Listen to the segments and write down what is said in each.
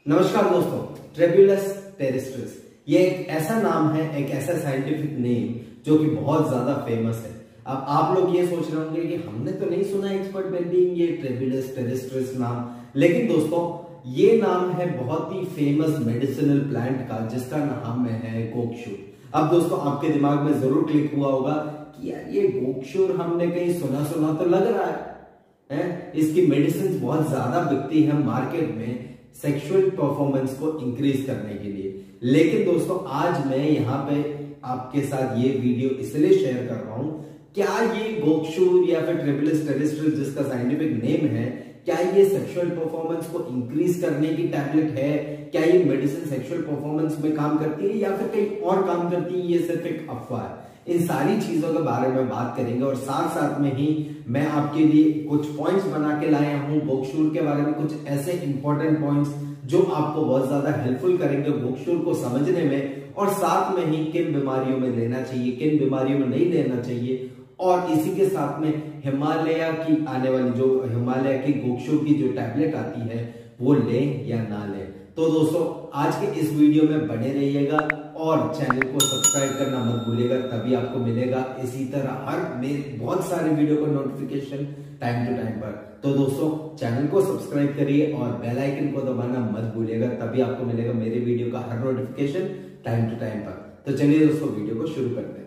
नमस्कार दोस्तों, ट्रेबिलस टेरिस्ट्रिस ये एक ऐसा नाम है, एक ऐसा साइंटिफिक नेम जो कि बहुत ज्यादा फेमस है। अब आप लोग ये सोच रहे होंगे कि हमने तो नहीं सुना एक्सपर्ट वेलबीइंग ये ट्रेबिलस टेरिस्ट्रिस नाम, लेकिन दोस्तों ये नाम है बहुत ही फेमस मेडिसिनल प्लांट का जिसका नाम है गोक्षूर। अब दोस्तों आपके दिमाग में जरूर क्लिक हुआ होगा कि यार ये गोक्षूर हमने कहीं सुना सुना तो लग रहा है? इसकी मेडिसिन बहुत ज्यादा बिकती है मार्केट में सेक्सुअल परफॉर्मेंस को इंक्रीज करने के लिए। लेकिन दोस्तों आज मैं यहाँ पे आपके साथ ये वीडियो इसलिए शेयर कर रहा हूं, क्या ये गोक्षूर या फिर ट्रेबिलस टेरिस्ट्रिस जिसका साइंटिफिक नेम है, क्या ये सेक्सुअल परफॉर्मेंस को इंक्रीज करने की टैबलेट है? क्या ये मेडिसिन सेक्सुअल परफॉर्मेंस में काम करती है या फिर कहीं और काम करती है? ये सिर्फ एक अफवाह है। इन सारी चीजों के बारे में बात करेंगे और साथ साथ में ही मैं आपके लिए कुछ पॉइंट्स बना के लाया हूं गोक्षूर के बारे में, कुछ ऐसे इंपॉर्टेंट पॉइंट्स जो आपको बहुत ज्यादा हेल्पफुल करेंगे गोक्षूर को समझने में, और साथ में ही किन बीमारियों में लेना चाहिए, किन बीमारियों में नहीं लेना चाहिए, और इसी के साथ में हिमालय की आने वाली जो हिमालय की गोक्षूर की जो टैबलेट आती है वो लें या ना लें। तो दोस्तों आज के इस वीडियो में बने रहिएगा और चैनल को सब्सक्राइब करना मत भूलिएगा, तभी आपको मिलेगा इसी तरह हर मेरे बहुत सारे वीडियो का नोटिफिकेशन टाइम टू टाइम पर। तो दोस्तों चैनल को सब्सक्राइब करिए और बेल आइकन को दबाना मत भूलिएगा, तभी आपको मिलेगा मेरे वीडियो का हर नोटिफिकेशन टाइम टू टाइम पर। तो चलिए दोस्तों वीडियो को शुरू करते हैं।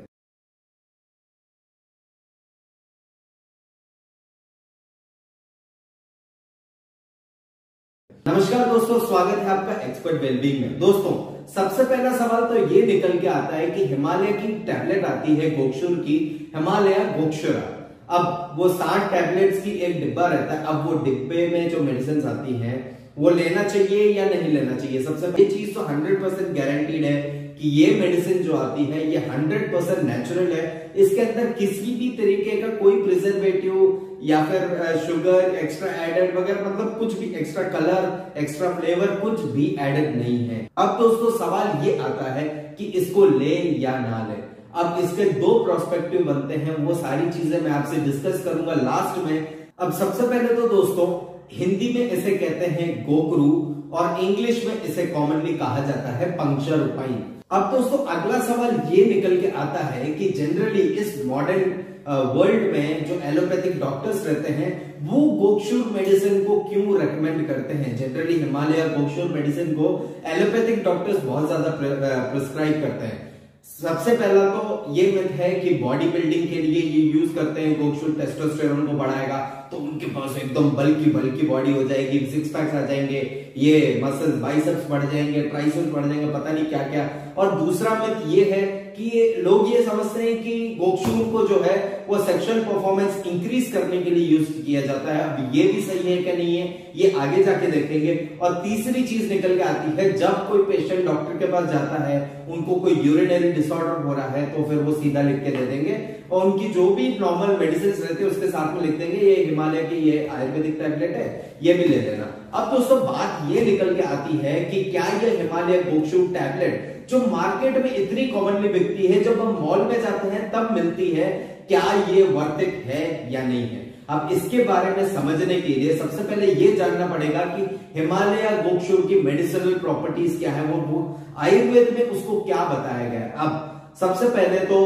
नमस्कार दोस्तों, स्वागत है आपका एक्सपर्ट वेलबीइंग में। दोस्तों सबसे पहला सवाल तो ये निकल के आता है कि हिमालय की टैबलेट आती है गोक्षूर की, हिमालय गोक्षुरा। अब वो 60 टैबलेट्स की एक डिब्बा रहता है। अब वो डिब्बे में जो मेडिसिन आती हैं वो लेना चाहिए या नहीं लेना चाहिए? सबसे पहली चीज तो 100% गारंटीड है कि ये मेडिसिन जो आती है ये 100% नेचुरल है। इसके अंदर किसी भी तरीके का कोई प्रिजर्वेटिव या फिर शुगर एक्स्ट्रा एडेड वगैरह, मतलब कुछ भी एक्स्ट्रा कलर एक्स्ट्रा फ्लेवर कुछ भी एडेड नहीं है। अब दोस्तों सवाल ये आता है कि इसको ले या ना ले। अब इसके दो प्रोस्पेक्टिव बनते हैं, वो सारी चीजें मैं आपसे डिस्कस करूंगा लास्ट में। अब सबसे पहले तो दोस्तों हिंदी में इसे कहते हैं गोकरू और इंग्लिश में इसे कॉमनली कहा जाता है पंक्चर पाइन। अब दोस्तों अगला सवाल ये निकल के आता है कि जनरली इस मॉडर्न वर्ल्ड में जो एलोपैथिक डॉक्टर्स रहते हैं वो गोक्षूर मेडिसिन को क्यों रेकमेंड करते हैं? जनरली हिमालय गोक्षूर मेडिसिन को एलोपैथिक डॉक्टर्स बहुत ज्यादा प्रिस्क्राइब करते हैं। सबसे पहला तो ये मिथ है कि बॉडी बिल्डिंग के लिए ये यूज करते हैं गोक्षूर, टेस्टोस्टेरोन को बढ़ाएगा तो उनके पास एकदम बल्की बॉडी हो जाएगी, सिक्स पैक्स आ जाएंगे, ये मसल्स बाइसेप्स बढ़ जाएंगे, ट्राइसेप्स बढ़ जाएंगे, पता नहीं क्या क्या। और दूसरा मिथ ये है कि लोग ये समझते हैं कि गोक्षूर को जो है वो सेक्सुअल परफॉर्मेंस इंक्रीज करने के लिए यूज किया जाता है। अब ये भी सही है क्या नहीं है ये आगे जाके देखेंगे। और तीसरी चीज निकल के आती है, जब कोई पेशेंट डॉक्टर के पास जाता है, उनको कोई यूरिनरी डिसऑर्डर हो रहा है तो फिर वो सीधा लिख के दे देंगे और उनकी जो भी नॉर्मल मेडिसिन रहती है उसके साथ में लिख देंगे ये हिमालय की ये आयुर्वेदिक टैबलेट है, ये भी ले लेना। अब दोस्तों बात ये निकल के आती है कि क्या ये हिमालय गोक्षूर टैबलेट जो मार्केट में इतनी कॉमनली बिकती है, जब हम मॉल में जाते हैं तब मिलती है, क्या ये वर्थ इट है या नहीं है? अब इसके बारे में समझने के लिए सबसे पहले ये जानना पड़ेगा कि हिमालय गोक्षूर की मेडिसिनल प्रॉपर्टीज क्या है, वो आयुर्वेद में उसको क्या बताया गया है। अब सबसे पहले तो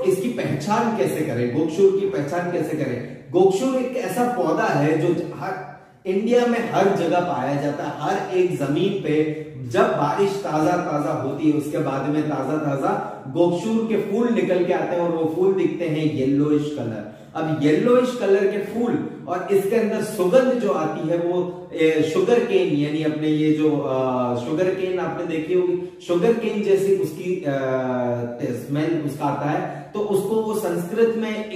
इसकी पहचान कैसे करें, गोक्षूर की पहचान कैसे करें? गोक्षूर एक ऐसा पौधा है जो हर इंडिया में हर जगह पाया जाता है, हर एक जमीन पे जब बारिश ताजा होती है उसके बाद में ताजा गोक्षूर के फूल निकल के आते हैं और वो फूल दिखते हैं येलोइश कलर। अब येलोइश कलर के फूल और इसके अंदर सुगंध जो आती है वो शुगर केन, यानी अपने ये जो शुगर केन आपने देखी होगी, शुगर केन जैसी उसकी स्मेल उसका आता है, तो उसको वो संस्कृत में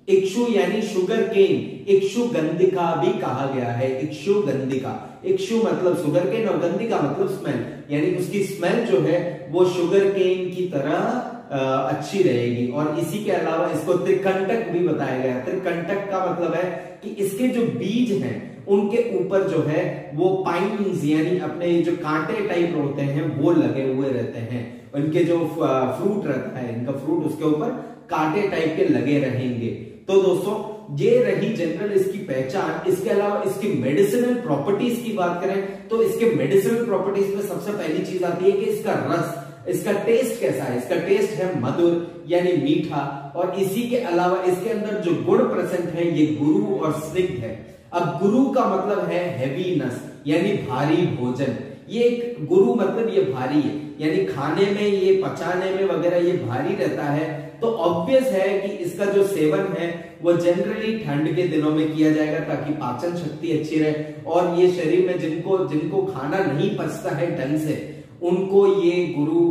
इक्षु यानी शुगर केन, इक्षु गंधिका भी कहा गया है। इक्षु गंधिका, इक्षु मतलब शुगर केन और गंधिका मतलब स्मेल, यानी उसकी स्मेल जो है वो शुगर केन की तरह अच्छी रहेगी। और इसी के अलावा इसको त्रिकंटक भी बताया गया। त्रिकंटक का मतलब है कि इसके जो बीज हैं उनके ऊपर जो है वो पाइनिंग्स यानी अपने जो कांटे टाइप होते हैं वो लगे हुए रहते हैं। उनके जो फ्रूट रहता है, इनका फ्रूट उसके ऊपर कांटे टाइप के लगे रहेंगे। तो दोस्तों ये रही जनरल इसकी पहचान। इसके अलावा इसकी मेडिसिनल प्रॉपर्टीज की बात करें तो इसके मेडिसिनल प्रॉपर्टीज में सबसे पहली चीज आती है कि इसका रस, इसका टेस्ट कैसा है। इसका टेस्ट है मधुर यानी मीठा, और इसी के अलावा इसके अंदर जो गुण प्रेजेंट है ये गुरु और स्निग्ध है। अब गुरु का मतलब है हैवीनेस यानी भारी भोजन। ये एक गुरु मतलब ये भारी है, यानी खाने में, ये पचाने में वगैरह ये भारी रहता है। तो ऑब्वियस है कि इसका जो सेवन है वो जनरली ठंड के दिनों में किया जाएगा ताकि पाचन शक्ति अच्छी रहे, और ये शरीर में जिनको खाना नहीं पचता है ढंग से, उनको ये गुरु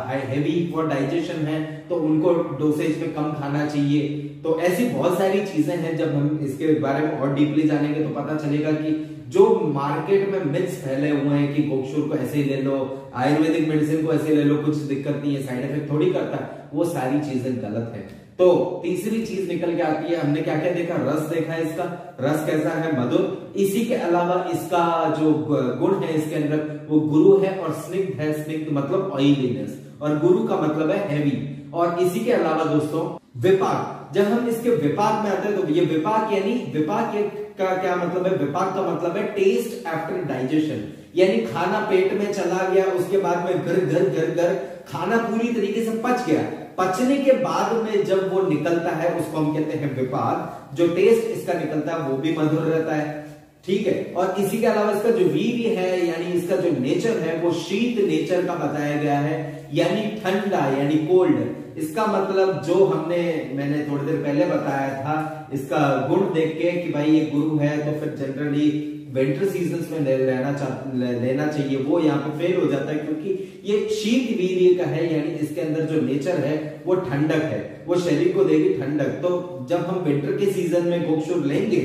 हैवी फॉर डाइजेशन है, तो उनको डोसेज में कम खाना चाहिए। तो ऐसी बहुत सारी चीजें हैं, जब हम इसके बारे में और डीपली जानेंगे तो पता चलेगा कि जो मार्केट में मिथ्स फैले हुए हैं कि गोक्षूर को ऐसे ही ले लो, आयुर्वेदिक मेडिसिन को ऐसे ले लो, कुछ दिक्कत नहीं है, साइड इफेक्ट थोड़ी करता है, वो सारी चीजें गलत है। तो तीसरी चीज निकल के आती है, हमने क्या क्या देखा, रस देखा है, इसका रस कैसा है, मधुर। इसी के अलावा इसका जो गुण है इसके अंदर वो गुरु है और स्निग्ध है। स्निग्ध मतलब ऑयलीनेस, और गुरु का मतलब है हैवी। और इसी के अलावा दोस्तों विपाक, जब हम इसके विपाक में आते हैं तो ये विपाक यानी विपाक का क्या मतलब है, विपाक का मतलब है टेस्ट आफ्टर डाइजेशन, यानी खाना पेट में चला गया, उसके बाद में घर घर घर घर खाना पूरी तरीके से पच गया, पचने के बाद में जब वो निकलता है उसको हम कहते हैं विपाक। जो टेस्ट इसका निकलता है वो भी मधुर रहता है, ठीक है। और इसी के अलावा इसका जो वीर्य है यानी इसका जो नेचर है वो शीत नेचर का बताया गया है, यानी ठंडा यानी कोल्ड। इसका मतलब जो मैंने थोड़ी देर पहले बताया था, इसका गुण देख के कि भाई ये गुरु है तो फिर जनरली विंटर सीजन्स में लेना चाहिए, वो यहाँ पे फेल हो जाता है क्योंकि ये शीत वीर्य का है, यानी इसके अंदर जो नेचर है वो ठंडक है, वो शरीर को देगी ठंडक। तो जब हम विंटर के सीजन में गोक्षुर लेंगे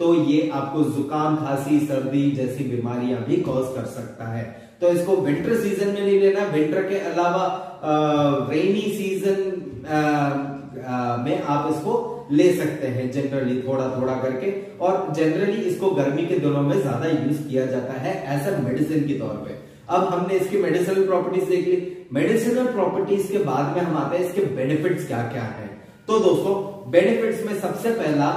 तो ये आपको जुकाम, खांसी, सर्दी जैसी बीमारियां भी कॉज कर सकता है। तो इसको विंटर सीजन में नहीं लेना, विंटर के अलावा रेनी सीजन में आप इसको ले सकते हैं जनरली थोड़ा थोड़ा करके, और जनरली इसको गर्मी के दिनों में ज्यादा यूज किया जाता है एज अ मेडिसिन के तौर पे। अब हमने इसकी मेडिसिनल प्रॉपर्टीज देख ली, मेडिसिनल प्रॉपर्टीज के बाद में हम आते हैं इसके बेनिफिट्स क्या क्या है। तो दोस्तों बेनिफिट्स में सबसे पहला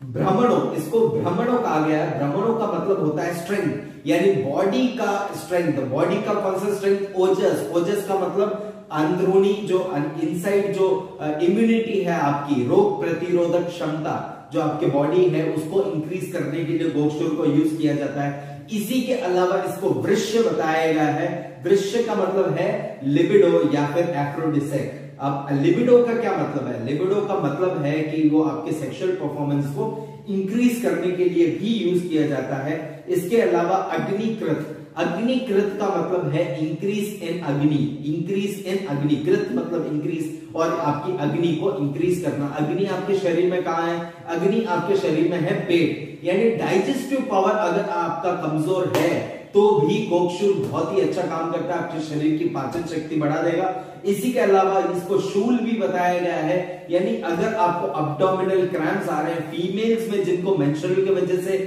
भ्रमणों, इसको भ्रमणों कहा गया है। भ्रमणों का मतलब होता है स्ट्रेंथ, यानी बॉडी का स्ट्रेंथ। बॉडी का कौन सा स्ट्रेंथ, ओजस। ओजस का मतलब अंदरूनी जो इनसाइड जो इम्यूनिटी है आपकी, रोग प्रतिरोधक क्षमता जो आपके बॉडी है उसको इंक्रीज करने के लिए गोक्षुर को यूज किया जाता है। इसी के अलावा इसको वृश्य बताया गया है। वृश्य का मतलब है लिबिडो या फिर एफ्रोडिसेक। अब लिबिडो का क्या मतलब है, लिबिडो का मतलब है कि वो आपके सेक्सुअल परफॉर्मेंस को इंक्रीज करने के लिए भी यूज किया जाता है। इसके अलावा अग्निकृत, अग्निकृत का मतलब है इंक्रीज इन अग्नि, इंक्रीज इन अग्नि, कृत मतलब इंक्रीज, और आपकी अग्नि को इंक्रीज करना। अग्नि आपके शरीर में कहां है, अग्नि आपके शरीर में है पेट, यानी डाइजेस्टिव पावर अगर आपका कमजोर है तो भी गोक्षुर बहुत ही अच्छा काम करता है, आपके शरीर की पाचन शक्ति बढ़ा देगा। इसी के अलावा इसको शूल भी बताया गया है, यानी अगर आपको अब्डोमिनल क्रैम्प्स आ रहे हैं, फीमेल्स में जिनको मेंस्ट्रुअल की वजह से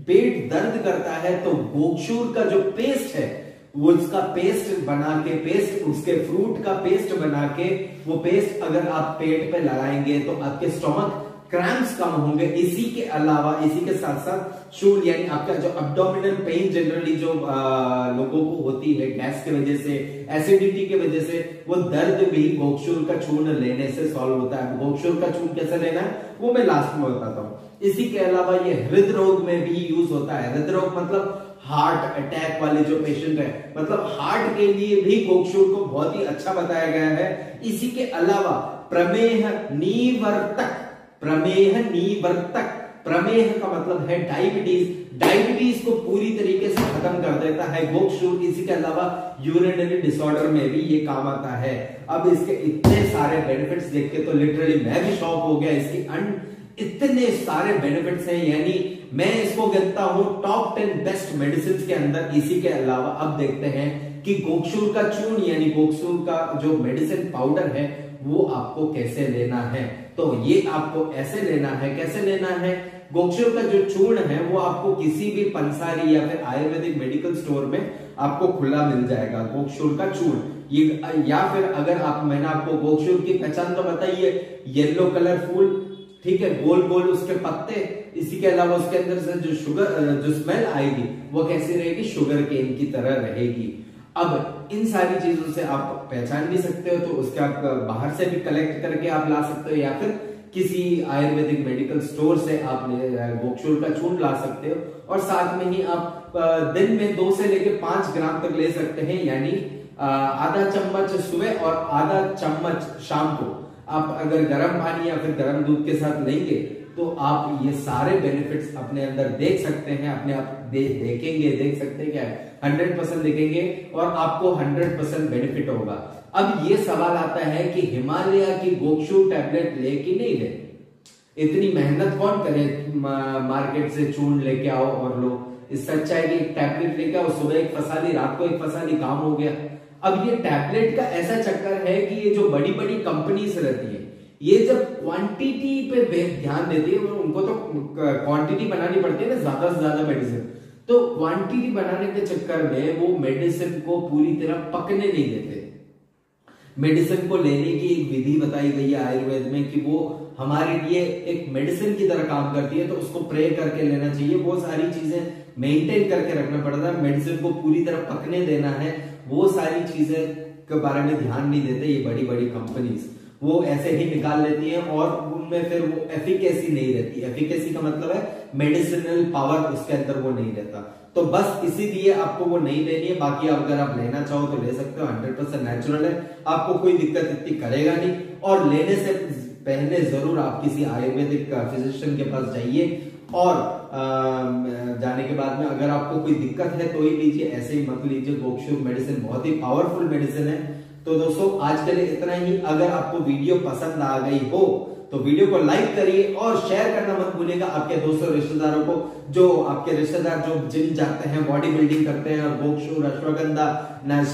पेट दर्द करता है, तो गोक्षुर का जो पेस्ट है वो उसका पेस्ट बना के, पेस्ट उसके फ्रूट का पेस्ट बना के, वो पेस्ट अगर आप पेट पे लगाएंगे तो आपके स्टोमक क्रैम्प्स कम होंगे। इसी के अलावा इसी के साथ साथ शूल यानी आपका जो अब्डोमिनल पेन जनरली जो लोगों को होती है गैस की वजह से, एसिडिटी की वजह से, वो दर्द भी गोक्षुर का चूर्ण लेने से सॉल्व होता है। गोक्षुर का चूर्ण कैसे लेना है वो मैं लास्ट में बताता हूं। इसी के अलावा ये हृदरोग में भी यूज होता है। हृदरोग मतलब हार्ट अटैक वाले जो पेशेंट है, मतलब हार्ट के लिए भी गोक्षुर को बहुत ही अच्छा बताया गया है। इसी के अलावा प्रमेह निवर्तक, प्रमेह निवर्तक, प्रमेह का मतलब है डायबिटीज, डायबिटीज को पूरी तरीके से खत्म कर देता है गोक्षुर। इसी के अलावा यूरिनरी डिसऑर्डर में भी ये काम आता है। अब इसके इतने सारे बेनिफिट्स देख के तो लिटरली मैं भी शॉक हो गया, इसकी इतने सारे बेनिफिट्स हैं, यानी मैं इसको कहता हूं टॉप 10 बेस्ट मेडिसिन के अंदर। इसी के अलावा अब देखते हैं कि गोक्षुर का चूर्ण यानी गोक्षुर का जो मेडिसिन पाउडर है वो आपको कैसे लेना है। तो ये आपको ऐसे लेना है, कैसे लेना है, गोक्षुर का जो चूर्ण है वो आपको किसी भी पंसारी या फिर आयुर्वेदिक मेडिकल स्टोर में आपको खुला मिल जाएगा। गोक्षुर का चूर्ण ये, या फिर अगर आप, मैंने आपको गोक्षुर की पहचान तो बताइए, येलो कलरफुल ठीक है, गोल गोल उसके पत्ते, इसी के अलावा उसके अंदर से जो शुगर, जो स्मेल आएगी वो कैसी रहेगी, शुगर केन की तरह रहेगी। अब इन सारी चीजों से आप पहचान भी सकते हो, तो उसके आप बाहर से भी कलेक्ट करके आप ला सकते हो, या फिर किसी आयुर्वेदिक मेडिकल स्टोर से आप गोक्षूर का चूर्ण ला सकते हो। और साथ में ही आप दिन में 2 से लेकर 5 ग्राम तक ले सकते हैं, यानी आधा चम्मच सुबह और आधा चम्मच शाम को। आप अगर गर्म पानी या फिर गर्म दूध के साथ लेंगे तो आप ये सारे बेनिफिट्स अपने अंदर देख सकते हैं, अपने आप देखेंगे, देख सकते हैं क्या 100% देखेंगे और आपको 100% बेनिफिट होगा। अब ये सवाल आता है कि हिमालय की गोक्षूर टैबलेट ले कि नहीं ले, इतनी मेहनत कौन करे, मार्केट से चूर्ण लेके आओ और लो। इससे अच्छा है कि एक टैबलेट लेके आओ, सुबह एक फसाली, रात को एक फसाली, काम हो गया। अब ये टैबलेट का ऐसा चक्कर है कि ये जो बड़ी बड़ी कंपनीज रहती है, ये जब क्वांटिटी पे ध्यान देती है, उनको तो क्वांटिटी बनानी पड़ती है ना, ज्यादा से ज्यादा मेडिसिन, तो क्वांटिटी बनाने के चक्कर में वो मेडिसिन को पूरी तरह पकने नहीं देते। मेडिसिन को लेने की एक विधि बताई गई है आयुर्वेद में कि वो हमारे लिए एक मेडिसिन की तरह काम करती है, तो उसको प्रे करके लेना चाहिए। वो सारी चीजें मेंटेन करके रखना पड़ता है, मेडिसिन को पूरी तरह पकने देना है, वो सारी चीजें के बारे में ध्यान नहीं देते ये बड़ी बड़ी कंपनीज। वो ऐसे ही निकाल लेती हैं और उनमें फिर वो एफिकेसी नहीं रहती। एफिकेसी का मतलब है मेडिसिनल पावर उसके अंदर वो नहीं रहता। तो बस इसीलिए आपको वो नहीं लेनी है। बाकी अगर आप लेना चाहो तो ले सकते हो, 100% नेचुरल है, आपको कोई दिक्कत इतनी करेगा नहीं। और लेने से पहले जरूर आप किसी आयुर्वेदिक फिजिशियन के पास जाइए, और जाने के बाद में अगर आपको कोई दिक्कत है तो ही लीजिए, ऐसे ही मत लीजिए। गोक्षूर मेडिसिन बहुत ही पावरफुल मेडिसिन है। तो दोस्तों आज के लिए इतना ही। अगर आपको वीडियो पसंद आ गई हो तो वीडियो को लाइक करिए और शेयर करना मत भूलिएगा आपके दोस्तों रिश्तेदारों को। जो आपके रिश्तेदार जो जिम जाते हैं, बॉडी बिल्डिंग करते हैं और गोक्षूर, अश्वगंधा,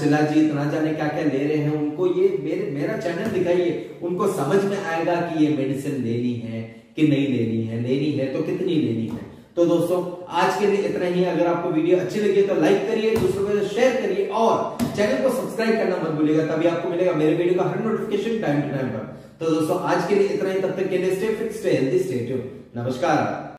शिलाजीत ना जाने क्या क्या ले रहे हैं, उनको ये मेरा चैनल दिखाइए, उनको समझ में आएगा कि ये मेडिसिन लेनी है कि नहीं लेनी है, लेनी है तो कितनी लेनी है। तो दोस्तों आज के लिए इतना ही। अगर आपको वीडियो अच्छी लगी तो लाइक करिए, दूसरों को शेयर करिए और चैनल को सब्सक्राइब करना मत भूलिएगा, तभी आपको मिलेगा मेरे वीडियो का हर नोटिफिकेशन टाइम टू टाइम पर। तो दोस्तों आज के लिए इतना ही, तब तक के लिए stay fit, stay healthy, stay tuned. नमस्कार।